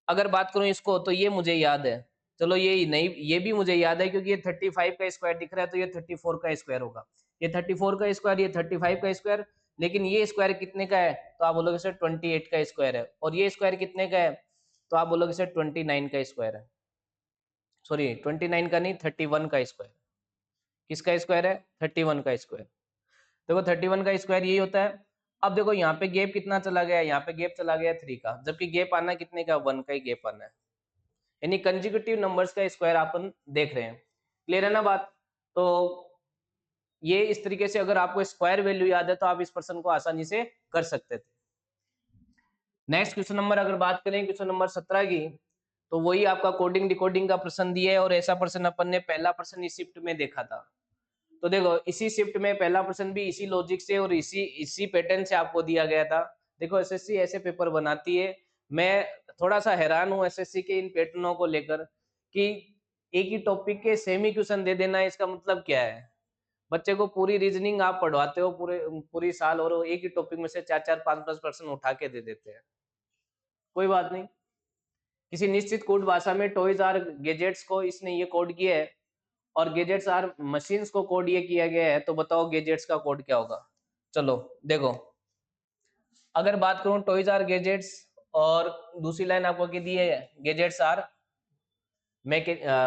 Speaker 1: अगर बात करूं इसको तो ये मुझे याद है, चलो ये नहीं, ये भी मुझे याद है क्योंकि ये 35 का स्क्वायर दिख रहा है तो ये 34 का स्क्वायर होगा। ये 34 का स्क्वायर, ये 35 का स्क्वायर। लेकिन ये स्क्वायर कितने का है, तो आप बोलोगे सर 28 का स्क्वायर है। और ये स्क्वायर कितने का है, तो आप बोलोगे सर 29 का स्क्वायर है। सॉरी 29 का नहीं, 31 का स्क्वायर। किसका स्क्वायर है, 31 का स्क्वायर। देखो 31 का स्क्वायर यही होता है। अब देखो यहाँ पे गैप कितना चला गया, यहाँ पे गैप चला गया 3 का, जबकि गैप आना कितने का, 1 का ही गैप आना है। यानी कंजिक्यूटिव नंबर्स का स्क्वायर अपन देख रहे हैं। क्लियर है ना बात। तो ये इस तरीके से अगर आपको स्क्वायर वैल्यू याद है तो आप इस प्रश्न को आसानी से कर सकते थे। नेक्स्ट क्वेश्चन नंबर अगर बात करें क्वेश्चन नंबर 17 की, तो वही आपका कोडिंग डिकोडिंग का प्रश्न दिया है, और ऐसा प्रश्न अपन ने पहला प्रश्न इस शिफ्ट में देखा था। तो देखो इसी शिफ्ट में पहला प्रश्न भी इसी लॉजिक से और इसी पैटर्न से आपको दिया गया था। देखो एसएससी ऐसे पेपर बनाती है। मैं थोड़ा सा हैरान हूँ एसएससी के इन पैटर्नों को लेकर कि एक ही टॉपिक के सेम ही क्वेश्चन दे देना, इसका मतलब क्या है। बच्चे को पूरी रीजनिंग आप पढ़वाते हो पूरी साल, और वो एक ही टॉपिक में से 4-4 5-5 प्रश्न उठा के दे देते हैं। कोई बात नहीं, किसी निश्चित कोड भाषा में टॉयज आर गैजेट्स को इसने ये कोड किया है, और गैजेट्स आर मशीन्स को कोड ये किया गया है, तो बताओ गैजेट्स का कोड क्या होगा। चलो देखो, अगर बात करूं टॉयज आर गैजेट्स, और दूसरी लाइन आपको क्या दी है, गैजेट्स आर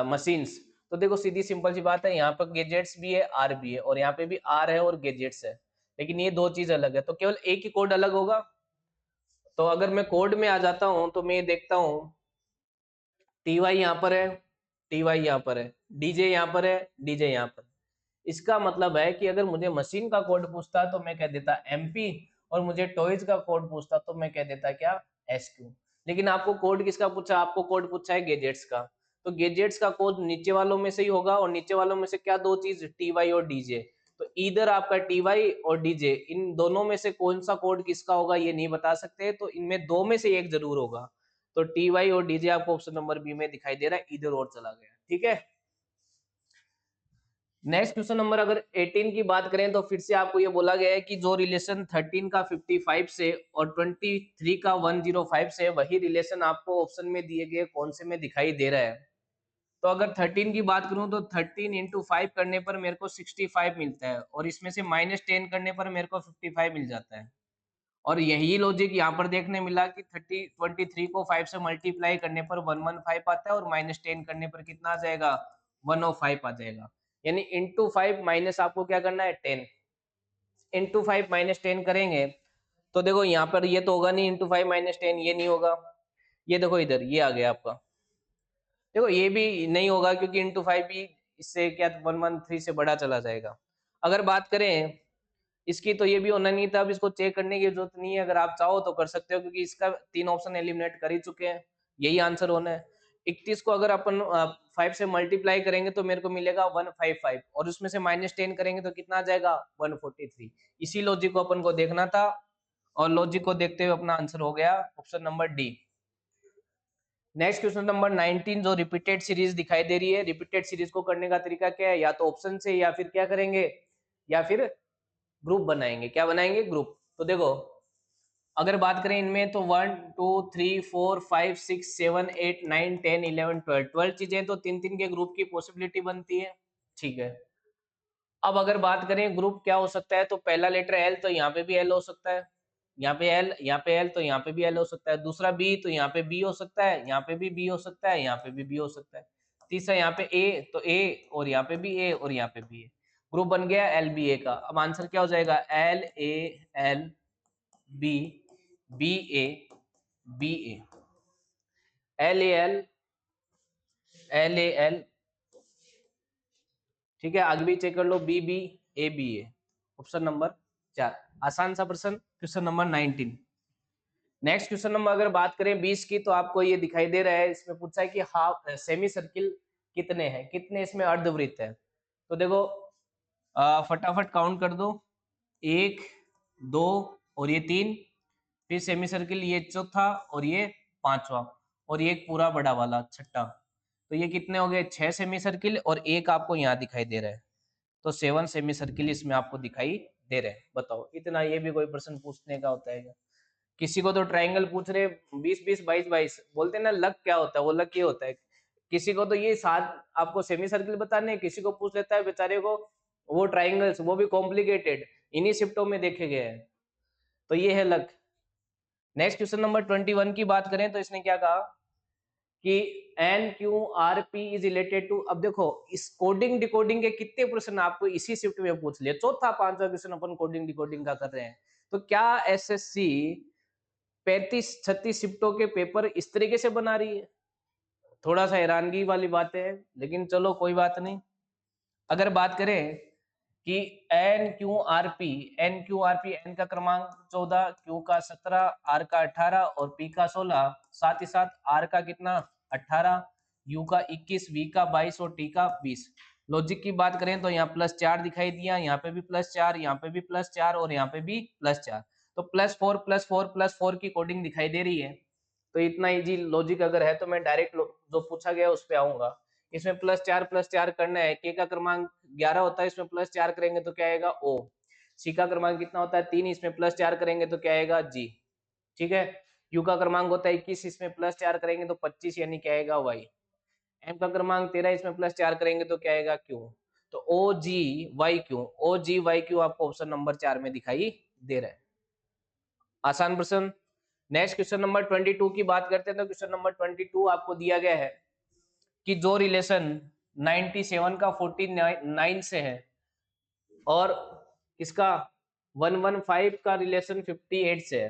Speaker 1: मशीन्स, तो देखो सीधी सिंपल सी बात है, यहाँ पर गैजेट्स भी है, आर भी है, और यहाँ पे भी आर है और गैजेट्स है, लेकिन ये दो चीज अलग है, तो केवल एक ही कोड अलग होगा। तो अगर मैं कोड में आ जाता हूँ तो मैं देखता हूँ टी वाई यहाँ पर है, टी वाई यहाँ पर है, डीजे यहाँ पर है, डीजे यहाँ पर। इसका मतलब है कि अगर मुझे मशीन का कोड पूछता तो मैं कह देता एमपी, और मुझे टॉयज का कोड पूछता तो मैं कह देता क्या, एसक्यू। लेकिन आपको कोड किसका पूछा, आपको कोड पूछा है गैजेट्स का, तो गैजेट्स का कोड नीचे वालों में से ही होगा, और नीचे वालों में से क्या दो चीज, टी वाई और डीजे। तो इधर आपका टी वाई और डीजे, इन दोनों में से कौन सा कोड किसका होगा ये नहीं बता सकते, तो इनमें दो में से एक जरूर होगा। तो टी वाई और डीजे आपको ऑप्शन नंबर बी में दिखाई दे रहा है, इधर और चला गया, ठीक है। नेक्स्ट क्वेश्चन नंबर अगर 18 की बात करें, तो फिर से आपको ये बोला गया है कि जो रिलेशन 13 का 55 से और 23 का 105 से, वही रिलेशन आपको ऑप्शन में दिए गए कौन से में दिखाई दे रहा है। तो अगर 13 की बात करूं तो 13 इंटू 5 करने पर मेरे को 65 मिलता है, और इसमें से -10 करने पर मेरे को 55 मिल जाता है। और यही लॉजिक यहाँ पर देखने मिला कि 23 को 5 से मल्टीप्लाई करने पर 115 आता है, और -10 करने पर कितना आ जाएगा, 105 आ जाएगा। यानी इंटू 5 माइनस आपको क्या करना है 10, इंटू 5 -10 करेंगे, तो देखो यहाँ पर ये तो होगा नहीं, इंटू 5 -10 ये नहीं होगा, ये देखो इधर ये आ गया आपका, देखो ये भी नहीं होगा क्योंकि इंटू 5 भी इससे क्या 113 से बड़ा चला जाएगा। अगर बात करें इसकी, तो ये भी होना नहीं था, अब इसको चेक करने की जरूरत नहीं है, अगर आप चाहो तो कर सकते हो, क्योंकि इसका 3 ऑप्शन एलिमिनेट कर ही चुके हैं, यही आंसर होना है। 31 को अगर अपन 5 से मल्टीप्लाई करेंगे तो मेरे को मिलेगा 155, और उसमें से -10 करेंगे तो कितना आ जाएगा 143। इसी लॉजिक को अपन को देखना था, और लॉजिक को देखते हुए अपना आंसर हो गया option number D. Next question number 19, जो रिपीटेड सीरीज दिखाई दे रही है, रिपीटेड सीरीज को करने का तरीका क्या है, या तो ऑप्शन से, या फिर क्या करेंगे, या फिर ग्रुप बनाएंगे। क्या बनाएंगे, ग्रुप। तो देखो अगर बात करें इनमें, तो 1 2 3 4 5 6 7 8 9 10 11 12 चीजें, तो 3-3 के ग्रुप की पॉसिबिलिटी बनती है, ठीक है। अब अगर बात करें ग्रुप क्या हो सकता है, तो पहला लेटर एल, तो यहाँ पे भी एल हो सकता है, यहाँ पे एल, यहाँ पे एल, तो यहाँ पे भी एल हो सकता है। दूसरा बी, तो यहाँ पे बी हो सकता है, यहाँ पे भी बी हो सकता है, यहाँ पे भी बी हो सकता है। तीसरा यहाँ पे ए, तो ए, और यहाँ पे भी ए, और यहाँ पे भी ए। ग्रुप बन गया एल बी ए का। अब आंसर क्या हो जाएगा, L A L B, B A B A, L A L, L A L, ठीक है। आगे भी चेक कर लो, B B A B A, option number 4। आसान सा प्रश्न, question number 19। Next question number अगर बात करें 20 की, तो आपको ये दिखाई दे रहा है, इसमें पूछा है कि हाफ सेमी सर्किल कितने हैं, कितने इसमें अर्धवृत्त है। तो देखो फटाफट काउंट कर दो, 1 2 और ये 3, फिर सेमी सर्किल ये चौथा, और ये पांचवा, और ये एक पूरा बड़ा वाला छठा। तो ये कितने हो गए, 6 सेमी सर्किल, और एक आपको यहाँ दिखाई दे रहा है, तो 7 सेमी सर्किल इसमें आपको दिखाई दे रहे हैं। बताओ इतना, ये भी कोई प्रश्न पूछने का होता है क्या? किसी को तो ट्रायंगल पूछ रहे 20-20 22-22, बोलते हैं ना लक क्या होता है, वो लक ये होता है। किसी को तो ये सात आपको सेमी सर्किल बताने हैं, किसी को पूछ लेता है बेचारे को वो ट्रायंगल्स, वो भी कॉम्प्लिकेटेड, इन्हीं शिफ्टों में देखे गए हैं, तो ये है लक। नेक्स्ट क्वेश्चन नंबर 21 की बात करें, तो इसने क्या कहा कि N Q R P is related to. अब देखो इस कोडिंग डिकोडिंग के कितने प्रश्न आपको इसी शिफ्ट में पूछ लिए, चौथा पांचवा क्वेश्चन अपन कोडिंग डिकोडिंग का कर रहे हैं। तो क्या एसएससी 35-36 शिफ्टों के पेपर इस तरीके से बना रही है? थोड़ा सा हैरानगी वाली बात है, लेकिन चलो कोई बात नहीं। अगर बात करें कि N Q R P, N का क्रमांक 14, क्यू का 17, आर का 18 और पी का 16, साथ ही साथ आर का कितना 18, यू का 21, वी का 22 और टी का 20। लॉजिक की बात करें तो यहाँ +4 दिखाई दिया, यहाँ पे भी +4, यहाँ पे भी +4 और यहाँ पे भी +4, तो +4 +4 +4 की कोडिंग दिखाई दे रही है। तो इतना इजी लॉजिक अगर है तो मैं डायरेक्ट जो पूछा गया उस पे आऊंगा। इसमें प्लस 4 करना है। के का क्रमांक 11 होता है, इसमें प्लस 4 करेंगे तो क्या आएगा ओ। सी का क्रमांक कितना होता है 3, इसमें प्लस 4 करेंगे तो क्या आएगा जी। ठीक है। यू का क्रमांक होता है 21, इसमें प्लस 4 करेंगे तो 25 यानी क्या आएगा वाई। एम का क्रमांक 13, इसमें प्लस 4 करेंगे तो क्या आएगा क्यू। तो ओ जी वाई क्यू, ओ जी वाई क्यू आपको ऑप्शन नंबर 4 में दिखाई दे रहा है। आसान प्रश्न। नेक्स्ट क्वेश्चन नंबर 22 की बात करते हैं तो क्वेश्चन नंबर 22 आपको दिया गया है कि जो रिलेशन 97 का 49 से है और इसका 115 का रिलेशन 58 से है।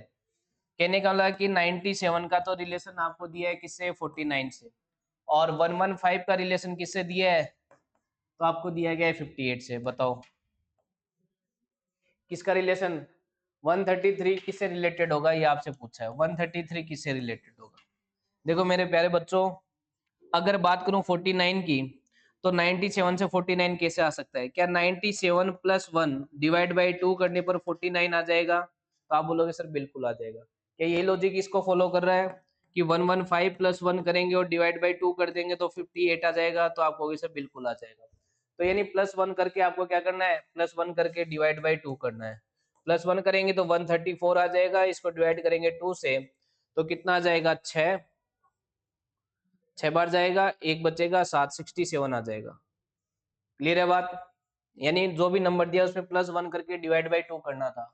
Speaker 1: कहने का मतलब कि 97 का तो रिलेशन आपको दिया है किससे 49 से, और 115 का रिलेशन किससे दिया है तो आपको दिया गया है 58 से। बताओ किसका रिलेशन 133 किससे रिलेटेड होगा, ये आपसे पूछा है। 133 किससे रिलेटेड होगा। देखो मेरे प्यारे बच्चों, अगर बात करूं 49 की तो 97 से 49 कैसे आ सकता है। क्या 97 प्लस 1 डिवाइड बाई 2 करने पर 49 आ जाएगा, तो आप बोलोगे सर बिल्कुल आ जाएगा। क्या ये लॉजिक इसको फॉलो कर रहा है कि 115 प्लस 1 करेंगे और डिवाइड बाई 2 कर देंगे तो 58 आ जाएगा, तो आप कहोगे सर बिल्कुल आ जाएगा। तो यानी प्लस 1 करके आपको क्या करना है, प्लस 1 करके डिवाइड बाई 2 करना है। प्लस 1 करेंगे तो 134 आ जाएगा, इसको डिवाइड करेंगे 2 से तो कितना आ जाएगा 6, 6 बार जाएगा, एक बचेगा 7, 67 आ जाएगा। क्लियर है बात। यानी जो भी नंबर दिया उसमें प्लस 1 करके डिवाइड बाई 2 करना था।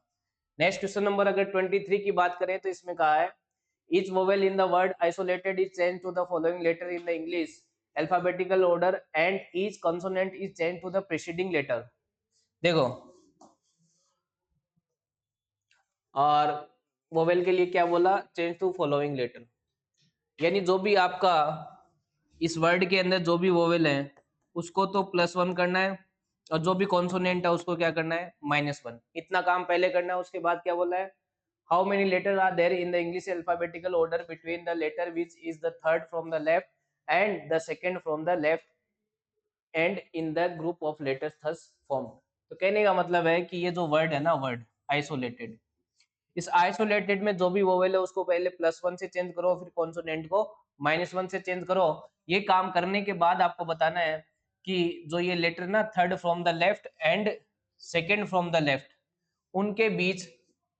Speaker 1: नेक्स्ट क्वेश्चन नंबर अगर 23 की बात करें तो इसमें कहा है each vowel in the word isolated is changed to the following letter in the English alphabetical order and each consonant is changed to the preceding letter। देखो, और वोवेल के लिए क्या बोला, चेंज टू फॉलोइंग लेटर। यानी जो भी आपका इस वर्ड के अंदर जो भी वोवेल है उसको तो +1 करना है, और जो भी कॉन्सोनेंट है उसको क्या करना है -1। इतना काम पहले करना है। उसके बाद क्या बोला है, how many letter are there in the English alphabetical order between the letter which is the third from the left and the second from the left and in the group of letters thus formed. तो कहने का मतलब है कि ये जो word है ना, वर्ड आइसोलेटेड, इस आइसोलेटेड में जो भी वोवेल है उसको पहले +1 से चेंज करो, फिर कॉन्सोनेंट को -1 से चेंज करो। ये काम करने के बाद आपको बताना है कि जो ये लेटर ना third from the left and second from the left, उनके बीच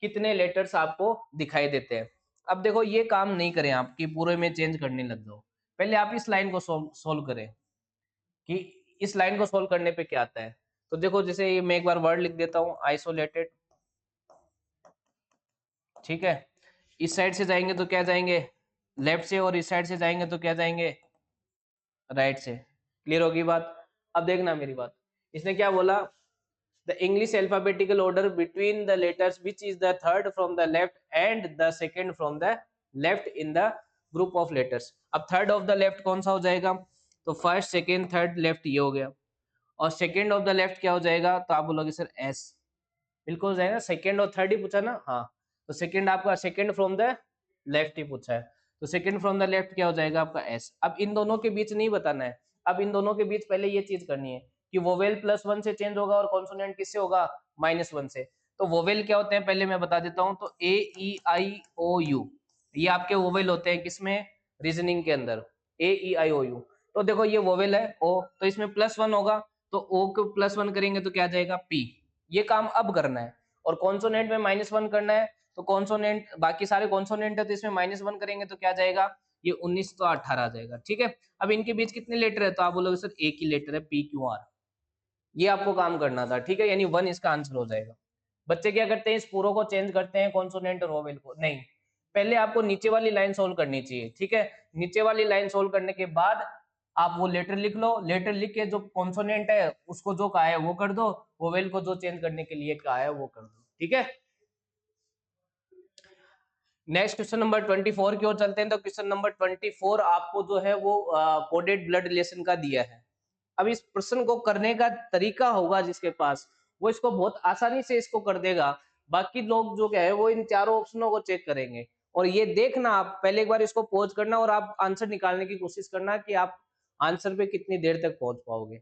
Speaker 1: कितने लेटर्स आपको दिखाई देते हैं। अब देखो ये काम नहीं करें आप कि पूरे में चेंज करने लग जाओ। पहले आप इस लाइन को सोल्व करें कि इस लाइन को सोल्व करने पे क्या आता है। तो देखो जैसे ये मैं एक बार वर्ड लिख देता हूँ आइसोलेटेड, ठीक है। इस साइड से जाएंगे तो क्या जाएंगे लेफ्ट से, और इस साइड से जाएंगे तो क्या जाएंगे राइट से। क्लियर होगी बात। अब देखना मेरी बात, इसने क्या बोला, the English alphabetical order between the letters which is the third from the left and the second from the left in the group of letters. अब थर्ड ऑफ द लेफ्ट कौन सा हो जाएगा, तो फर्स्ट सेकेंड थर्ड लेफ्ट ये हो गया, और सेकेंड ऑफ द लेफ्ट क्या हो जाएगा, तो आप बोलोगे सर एस। बिल्कुल हो जाएगा, सेकेंड और थर्ड ही पूछा ना, हाँ। तो सेकेंड आपका सेकेंड फ्रॉम द लेफ्ट ही पूछा है, तो सेकेंड फ्रॉम द लेफ्ट क्या हो जाएगा आपका एस। अब इन दोनों के बीच नहीं बताना है, अब इन दोनों के बीच पहले ये चीज करनी है कि वोवेल +1 से चेंज होगा और कॉन्सोनेंट किससे होगा -1 से। तो वोवेल क्या होते हैं पहले मैं बता देता हूँ, तो A E I O U ये आपके वोवेल होते हैं किसमें, रीजनिंग के अंदर A E I O U। तो देखो ये वोवेल है ओ, तो इसमें +1 होगा, तो ओ को +1 करेंगे तो क्या आ जाएगा P। ये काम अब करना है। और कॉन्सोनेंट में -1 करना है, तो कॉन्सोनेंट बाकी सारे कॉन्सोनेंट है तो इसमें -1 करेंगे तो क्या जाएगा, ये 19 तो 18 आ जाएगा। ठीक है। अब इनके बीच कितने लेटर है, तो आप बोलोगे सर एक ही लेटर है PQR। ये आपको काम करना था, ठीक है, यानी 1 इसका आंसर हो जाएगा। बच्चे क्या करते हैं, इस पूरों को चेंज करते हैं कॉन्सोनेंट और वोवेल को, नहीं। पहले आपको नीचे वाली लाइन सोल्व करनी चाहिए, ठीक है। नीचे वाली लाइन सोल्व करने के बाद आप वो लेटर लिख लो, लेटर लिख के जो कॉन्सोनेंट है उसको जो कहा है वो कर दो, वोवेल को जो चेंज करने के लिए कहा है वो कर दो, ठीक है। नेक्स्ट क्वेश्चन नंबर 24 की ओर चलते हैं। तो क्वेश्चन नंबर 24 आपको जो है वो कोडेड ब्लड रिलेशन का दिया है। अब इस प्रश्न को करने का तरीका होगा जिसके पास, वो इसको बहुत आसानी से इसको कर देगा। बाकी लोग जो क्या है वो इन चारों ऑप्शनों को चेक करेंगे। और ये देखना, आप पहले एक बार इसको पॉज करना और आप आंसर निकालने की कोशिश करना कि आप आंसर पे कितनी देर तक पहुंच पाओगे।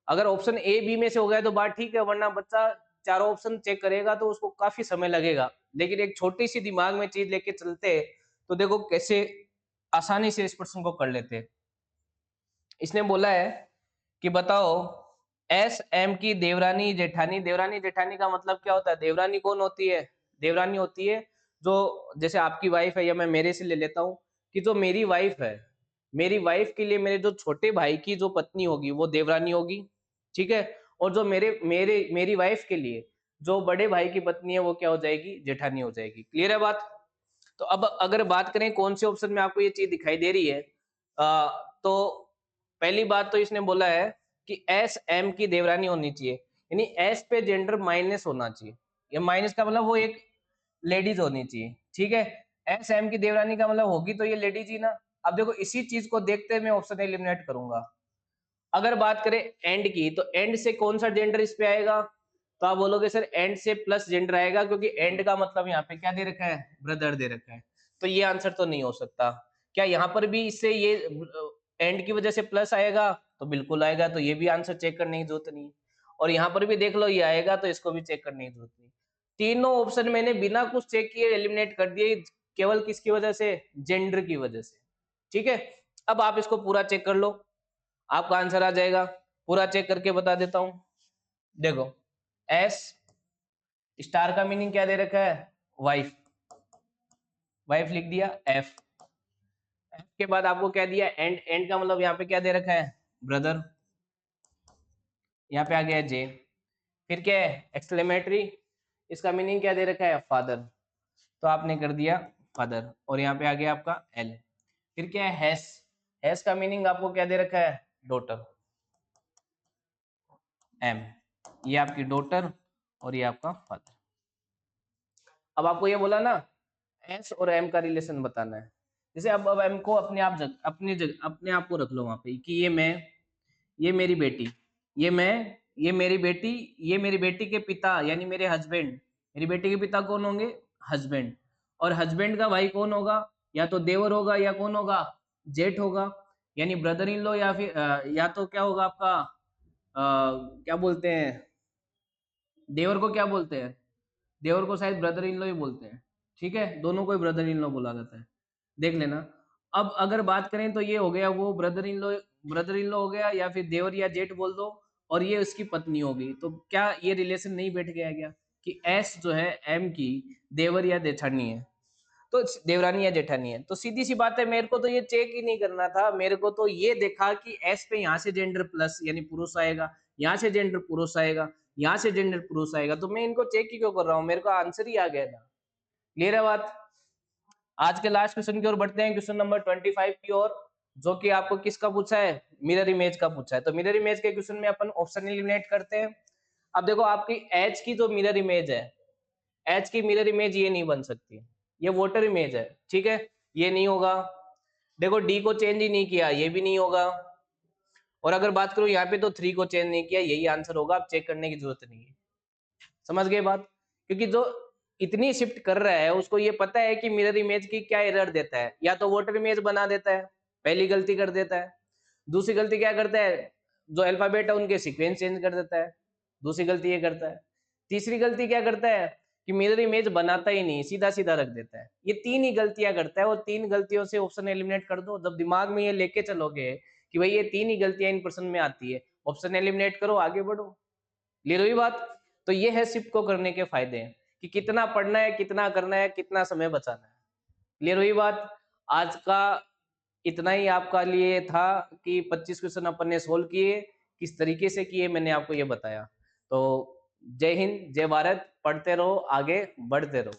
Speaker 1: अगर ऑप्शन ए बी में से हो गया तो बात ठीक है, वरना बच्चा चारों ऑप्शन चेक करेगा तो उसको काफी समय लगेगा। लेकिन एक छोटी सी दिमाग में चीज लेके चलते तो देखो कैसे आसानी से इस प्रश्न को कर लेते। इसने बोला है कि बताओ एस एम की देवरानी जेठानी, देवरानी जेठानी का मतलब क्या होता है? देवरानी कौन होती है? देवरानी होती है जो, जैसे आपकी वाइफ है या मैं मेरे से ले लेता हूँ, कि जो मेरी वाइफ है, मेरी वाइफ के लिए मेरे जो छोटे भाई की जो पत्नी होगी वो देवरानी होगी, ठीक है? और जो मेरे मेरे मेरी वाइफ के लिए जो बड़े भाई की पत्नी है वो क्या हो जाएगी? जेठानी हो जाएगी। क्लियर है बात? तो अब अगर बात करें कौन से ऑप्शन में आपको ये चीज दिखाई दे रही है, तो पहली बात तो इसने बोला है कि एस एम की देवरानी होनी चाहिए, यानी एस पे जेंडर माइनस होना चाहिए। ये माइनस का मतलब वो एक लेडीज होनी चाहिए, ठीक है? एस एम की देवरानी का मतलब होगी तो ये लेडीज ही ना। अब देखो इसी चीज को देखते हुए मैं ऑप्शन एलिमिनेट करूंगा। अगर बात करें एंड की, तो एंड से कौन सा जेंडर इस पे आएगा? तो आप बोलोगे सर एंड से प्लस जेंडर आएगा, क्योंकि एंड का मतलब यहाँ पे क्या दे रखा है? ब्रदर दे रखा है। तो ये आंसर तो नहीं हो सकता। क्या यहाँ पर भी इससे ये एंड की वजह से प्लस आएगा? तो बिल्कुल आएगा, तो ये भी आंसर चेक करने की जरूरत नहीं। और यहाँ पर भी देख लो ये आएगा, तो इसको भी चेक करने की जरूरत नहीं। तीनों ऑप्शन मैंने बिना कुछ चेक किए एलिमिनेट कर दिए, केवल किसकी वजह से? जेंडर की वजह से। ठीक है, अब आप इसको पूरा चेक कर लो, आपका आंसर आ जाएगा। पूरा चेक करके बता देता हूं। देखो एस स्टार का मीनिंग क्या दे रखा है? वाइफ, वाइफ लिख दिया। एफ, एफ के बाद आपको क्या दिया? एंड, एंड का मतलब यहाँ पे क्या दे रखा है? ब्रदर। यहाँ पे आ गया जे। फिर क्या है? एक्सक्लेमेटरी, इसका मीनिंग क्या दे रखा है? फादर, तो आपने कर दिया फादर। और यहाँ पे आ गया आपका एल। फिर क्या है? हैस, हैस का मीनिंग आपको क्या दे रखा है? डॉटर। एम, ये आपकी डॉटर और ये आपका फादर। अब आपको ये बोला ना एस और एम का रिलेशन बताना है। जैसे अब एम को अपने आप अपने आप को रख लो वहां पे कि ये मैं, ये मेरी बेटी, ये मैं, ये मेरी बेटी, ये मेरी बेटी के पिता यानी मेरे हस्बैंड। मेरी बेटी के पिता कौन होंगे? हस्बैंड। और हस्बैंड का भाई कौन होगा? या तो देवर होगा या कौन होगा? जेठ होगा, यानी ब्रदर इन लॉ, या फिर या तो क्या होगा आपका क्या बोलते हैं देवर को? क्या बोलते हैं देवर को? शायद ब्रदर इन लॉ ही बोलते हैं। ठीक है, दोनों को ही ब्रदर इन लॉ बोला जाता है, देख लेना। अब अगर बात करें तो ये हो गया वो brother in law, brother in law हो गया, या फिर देवर या जेठ बोल दो, और ये उसकी पत्नी होगी। तो क्या ये रिलेशन नहीं बैठ गया क्या कि एस जो है एम की देवर या जेठानी है, तो देवरानी या जेठानी है? तो सीधी सी बात है, मेरे को तो ये चेक ही नहीं करना था। मेरे को तो ये देखा कि एस पे यहाँ से जेंडर प्लस यानी पुरुष आएगा, यहाँ से जेंडर पुरुष आएगा, यहाँ से जेंडर पुरुष आएगा, तो मैं इनको चेक ही क्यों कर रहा हूँ? मेरे को आंसर ही आ गया था। क्लियर है बात? आज के लास्ट क्वेश्चन की ओर बढ़ते हैं, क्वेश्चन नंबर 25 की ओर, जो कि आपको किसका पूछा है? मिरर इमेज का पूछा है। तो मिरर इमेज के क्वेश्चन में अपन ऑप्शन एलिमिनेट करते हैं। अब देखो आपकी एच की जो मिरर इमेज है, एच की मिरर इमेज ये नहीं बन सकती, ये वोटर इमेज है, ठीक है, ये नहीं होगा। देखो डी को चेंज ही नहीं किया, ये भी नहीं होगा। और अगर बात करूं यहाँ पे तो 3 को चेंज नहीं किया, यही आंसर होगा, आप चेक करने की जरूरत नहीं है। समझ गए बात? क्योंकि जो इतनी शिफ्ट कर रहा है उसको ये पता है कि मिरर इमेज की क्या एरर देता है, या तो वोटर इमेज बना देता है, पहली गलती कर देता है। दूसरी गलती क्या करता है? जो अल्फाबेट है उनके सीक्वेंस चेंज कर देता है, दूसरी गलती ये करता है। तीसरी गलती क्या करता है कि मिरर इमेज बनाता ही नहीं, सीधा सीधा रख देता है। ये 3 ही गलतियां करता है, और 3 गलतियों से ऑप्शन एलिमिनेट कर दो। जब दिमाग में ये लेके चलोगे कि भाई ये 3 ही गलतियां इन पर्सन में आती है, ऑप्शन एलिमिनेट करो, आगे बढ़ो। क्लियर हुई बात? तो ये है शिफ्ट को करने के फायदे हैं, कि कितना पढ़ना है, कितना करना है, कितना समय बचाना है। क्लियर हुई बात? आज का इतना ही आपका लिए था कि 25 क्वेश्चन अपन ने सोल्व किए, किस तरीके से किए मैंने आपको ये बताया। तो जय हिंद, जय भारत, पढ़ते रहो, आगे बढ़ते रहो।